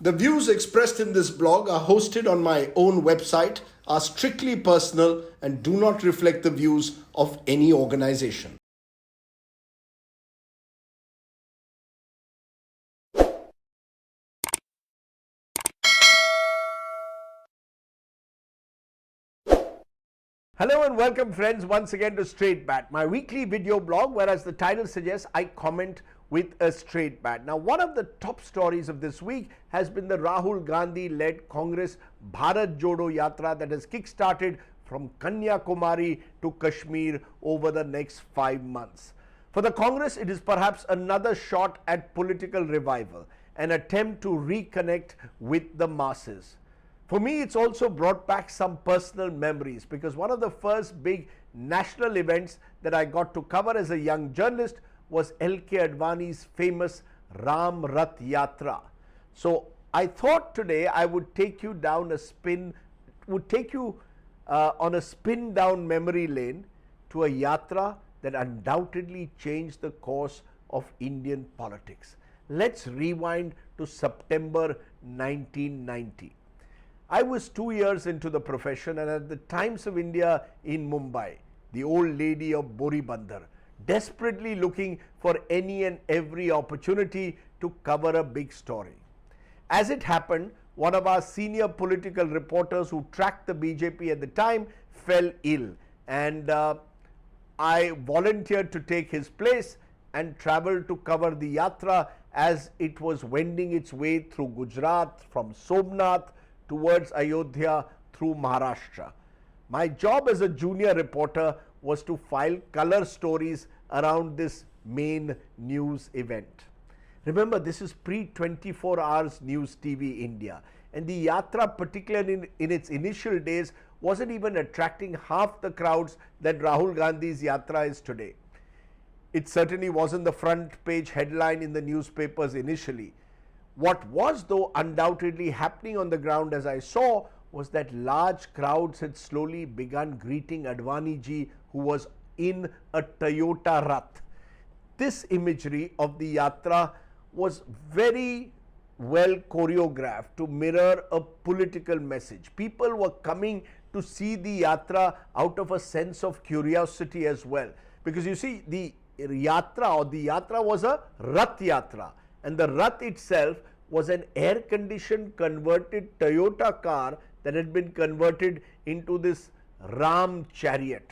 The views expressed in this blog are hosted on my own website, are strictly personal, and do not reflect the views of any organization. Hello and welcome friends once again to Straight Bat, my weekly video blog where, as the title suggests, I comment with a straight bat. Now, one of the top stories of this week has been the Rahul Gandhi-led Congress Bharat jodo yatra that has kick-started from Kanyakumari to Kashmir over the next 5 months. For the Congress, it is perhaps another shot at political revival, an attempt to reconnect with the masses. For me, it's also brought back some personal memories because one of the first big national events that I got to cover as a young journalist was LK Advani's famous Rath yatra. So I thought today I would take you down on a spin down memory lane to a yatra that undoubtedly changed the course of Indian politics. Let's rewind to September 1990. I was 2 years into the profession and at the Times of India in Mumbai, the old lady of Boribandar, desperately looking for any and every opportunity to cover a big story. As it happened, one of our senior political reporters who tracked the BJP at the time fell ill, and I volunteered to take his place and traveled to cover the yatra as it was wending its way through Gujarat from Somnath towards Ayodhya through Maharashtra. My job as a junior reporter was to file color stories around this main news event. Remember, this is pre-24 hours news TV India, and the yatra, particularly in its initial days, wasn't even attracting half the crowds that Rahul Gandhi's yatra is today. It certainly wasn't the front page headline in the newspapers initially. What was, though, undoubtedly happening on the ground as I saw was that large crowds had slowly begun greeting Advani ji, who was in a Toyota Rath. This imagery of the yatra was very well choreographed to mirror a political message. People were coming to see the yatra out of a sense of curiosity as well. Because you see, the yatra was a Rath yatra, and the Rath itself was an air-conditioned converted Toyota car that had been converted into this Ram chariot.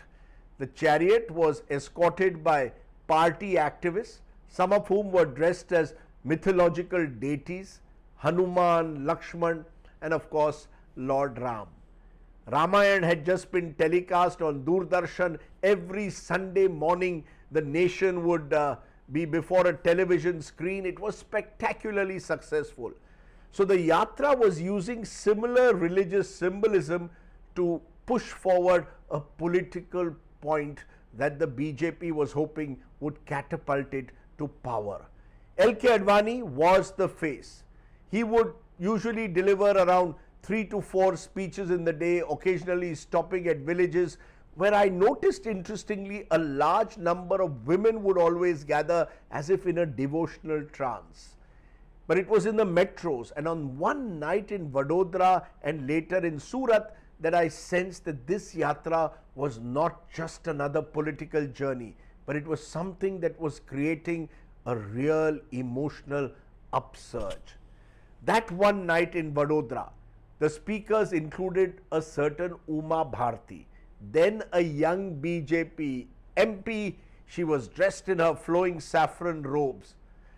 The chariot was escorted by party activists, some of whom were dressed as mythological deities, Hanuman, Lakshman, and of course Lord Ram. Ramayana had just been telecast on Doordarshan. Every Sunday morning the nation would be before a television screen. It was spectacularly successful. So the yatra was using similar religious symbolism to push forward a political point that the BJP was hoping would catapult it to power. LK Advani was the face. He would usually deliver around 3 to 4 speeches in the day, occasionally stopping at villages, where I noticed, interestingly, a large number of women would always gather as if in a devotional trance. But it was in the metros and on one night in Vadodara and later in Surat that I sensed that this yatra was not just another political journey, but it was something that was creating a real emotional upsurge. That one night in Vadodara, the speakers included a certain Uma Bharti, then a young BJP MP. She was dressed in her flowing saffron robes.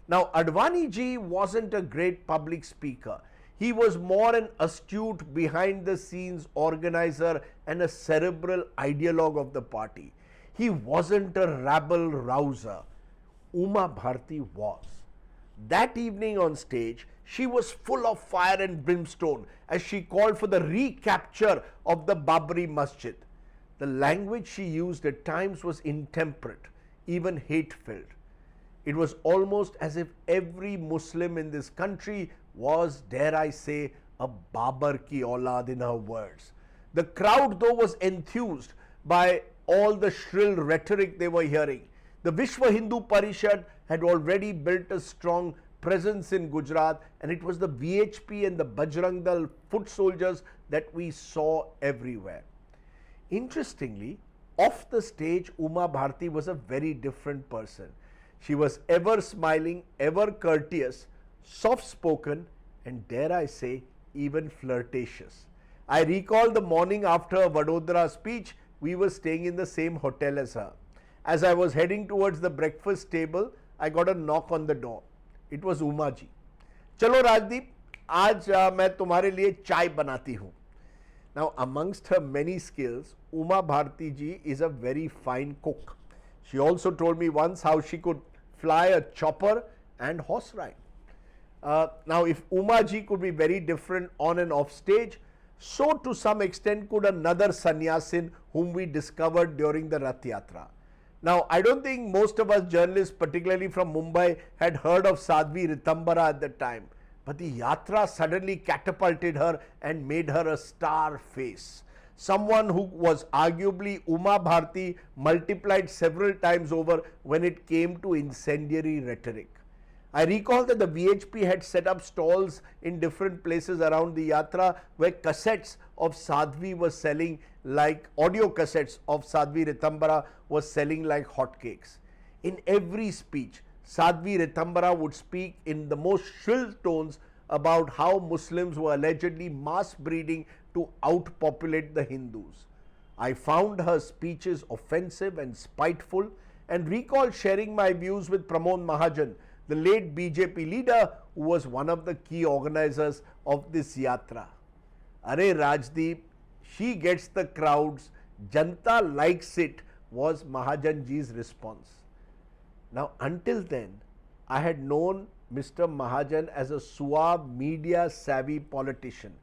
Now, Advani ji wasn't a great public speaker. He was more an astute behind the scenes organizer and a cerebral ideologue of the party. He wasn't a rabble rouser. Uma Bharti was. That evening on stage, she was full of fire and brimstone as she called for the recapture of the Babri Masjid. The language she used at times was intemperate, even hate-filled. It was almost as if every Muslim in this country was, dare I say, a Babar ki aulad in her words. The crowd, though, was enthused by all the shrill rhetoric they were hearing. The Vishwa Hindu Parishad had already built a strong presence in Gujarat, and it was the VHP and the Bajrang Dal foot soldiers that we saw everywhere. Interestingly, off the stage, Uma Bharti was a very different person. She was ever smiling, ever courteous, soft spoken, and dare I say, even flirtatious. I recall the morning after her Vadodara speech, we were staying in the same hotel as her. As I was heading towards the breakfast table, I got a knock on the door. It was Uma ji. Chalo Rajdeep, आज मैं तुम्हारे लिए चाय बनाती हूँ. Now, amongst her many skills, Uma Bharti ji is a very fine cook. She also told me once how she could fly a chopper and horse ride. Now, if Uma ji could be very different on and off stage, so to some extent could another sannyasin whom we discovered during the Rath yatra. Now, I don't think most of us journalists, particularly from Mumbai, had heard of Sadhvi Ritambara at the time. But the yatra suddenly catapulted her and made her a star face. Someone who was arguably Uma Bharti multiplied several times over when it came to incendiary rhetoric. I recall that the VHP had set up stalls in different places around the yatra where cassettes of Sadhvi was selling like audio cassettes of Sadhvi Ritambara was selling like hotcakes. In every speech, Sadhvi Ritambara would speak in the most shrill tones about how Muslims were allegedly mass breeding to outpopulate the Hindus. I found her speeches offensive and spiteful and recall sharing my views with Pramod Mahajan, the late BJP leader who was one of the key organizers of this yatra. Are Rajdeep, she gets the crowds, Janta likes it, was Mahajanji's response. Now, until then, I had known Mr. Mahajan as a suave, media savvy politician,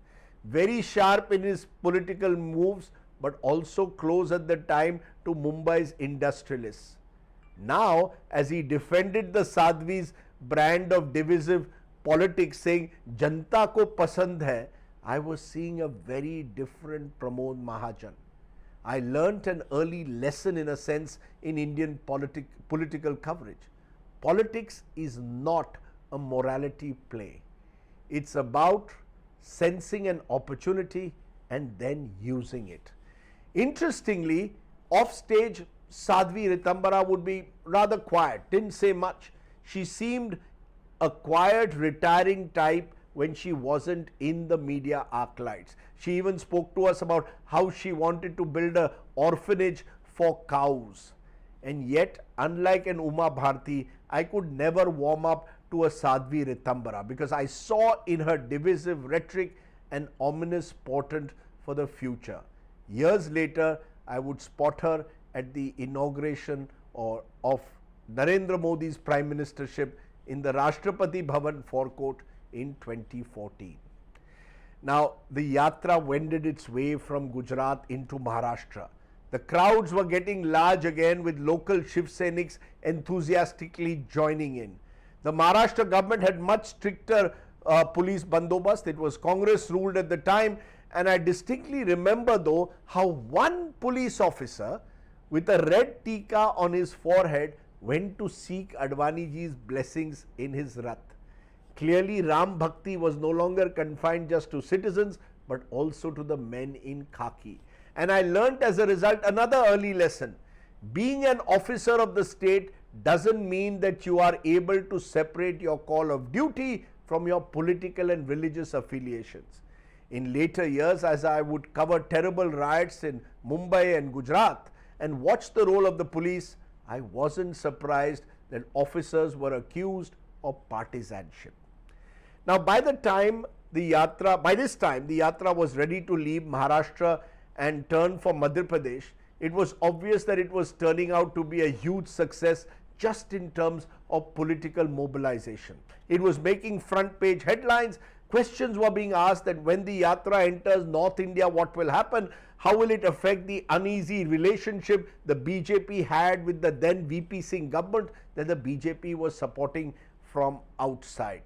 very sharp in his political moves, but also close at the time to Mumbai's industrialists. Now, as he defended the Sadhvi's brand of divisive politics, saying Janta ko pasand hai, I was seeing a very different Pramod Mahajan. I learnt an early lesson in a sense in Indian political coverage. Politics is not a morality play. It's about sensing an opportunity and then using it. Interestingly, off stage, Sadhvi Ritambara would be rather quiet, didn't say much. She seemed a quiet, retiring type when she wasn't in the media arc lights. She even spoke to us about how she wanted to build an orphanage for cows. And yet, unlike an Uma Bharti, I could never warm up to a Sadhvi Ritambara because I saw in her divisive rhetoric an ominous portent for the future. Years later, I would spot her at the inauguration of Narendra Modi's Prime Ministership in the Rashtrapati Bhavan forecourt in 2014. Now, the yatra wended its way from Gujarat into Maharashtra. The crowds were getting large again with local Shiv Sainiks enthusiastically joining in. The Maharashtra government had much stricter police bandobast. It was Congress ruled at the time, and I distinctly remember though how one police officer with a red tika on his forehead went to seek Advani ji's blessings in his Rath. Clearly, Ram Bhakti was no longer confined just to citizens but also to the men in khaki. And I learnt as a result another early lesson. Being an officer of the state doesn't mean that you are able to separate your call of duty from your political and religious affiliations. In later years, as I would cover terrible riots in Mumbai and Gujarat and watch the role of the police, I wasn't surprised that officers were accused of partisanship. Now, by this time, the yatra was ready to leave Maharashtra and turn for Madhya Pradesh. It was obvious that it was turning out to be a huge success just in terms of political mobilization. It was making front page headlines. Questions were being asked that when the yatra enters North India, what will happen? How will it affect the uneasy relationship the BJP had with the then VP Singh government that the BJP was supporting from outside?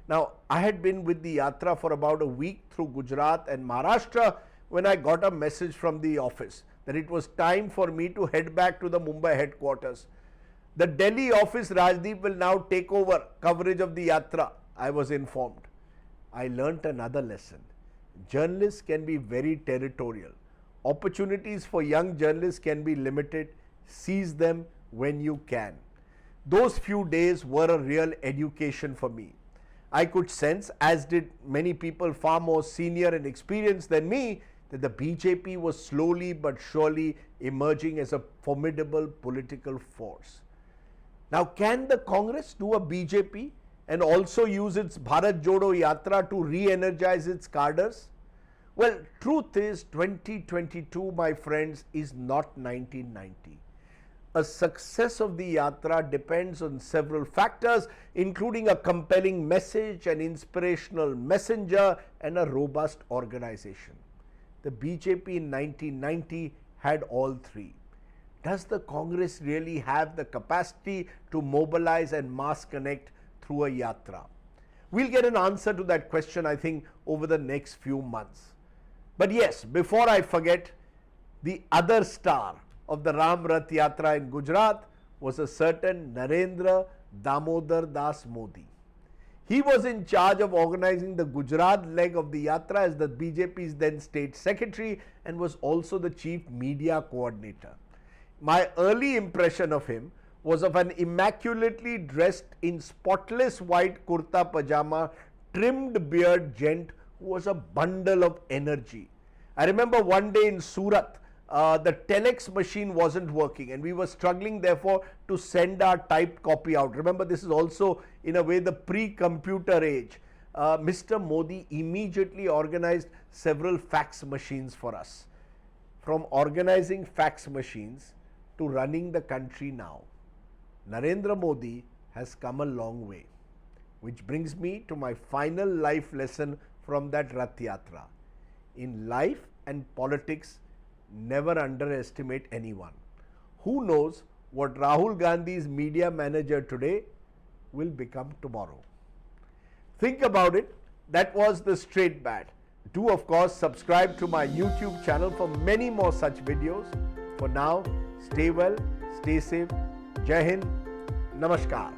Now, I had been with the yatra for about a week through Gujarat and Maharashtra when I got a message from the office that it was time for me to head back to the Mumbai headquarters. The Delhi office, Rajdeep, will now take over coverage of the yatra, I was informed. I learnt another lesson. Journalists can be very territorial. Opportunities for young journalists can be limited. Seize them when you can. Those few days were a real education for me. I could sense, as did many people far more senior and experienced than me, that the BJP was slowly but surely emerging as a formidable political force. Now, can the Congress do a BJP and also use its Bharat Jodo Yatra to re-energize its cadres? Well, truth is 2022, my friends, is not 1990. A success of the yatra depends on several factors, including a compelling message, an inspirational messenger, and a robust organization. The BJP in 1990 had all three. Does the Congress really have the capacity to mobilize and mass connect through a yatra? We'll get an answer to that question, I think, over the next few months. But yes, before I forget, the other star of the Ram Rath Yatra in Gujarat was a certain Narendra Damodar Das Modi. He was in charge of organizing the Gujarat leg of the yatra as the BJP's then state secretary and was also the chief media coordinator. My early impression of him was of an immaculately dressed in spotless white kurta pajama, trimmed beard gent who was a bundle of energy. I remember one day in Surat, the telex machine wasn't working and we were struggling therefore to send our typed copy out. Remember, this is also in a way the pre-computer age. Mr. Modi immediately organized several fax machines for us. From organizing fax machines to running the country now, Narendra Modi has come a long way. Which brings me to my final life lesson from that Rath Yatra. In life and politics, never underestimate anyone. Who knows what Rahul Gandhi's media manager today will become tomorrow. Think about it. That was the straight bat. Do of course subscribe to my YouTube channel for many more such videos. For now, stay well, stay safe. Jai Hind, Namaskar.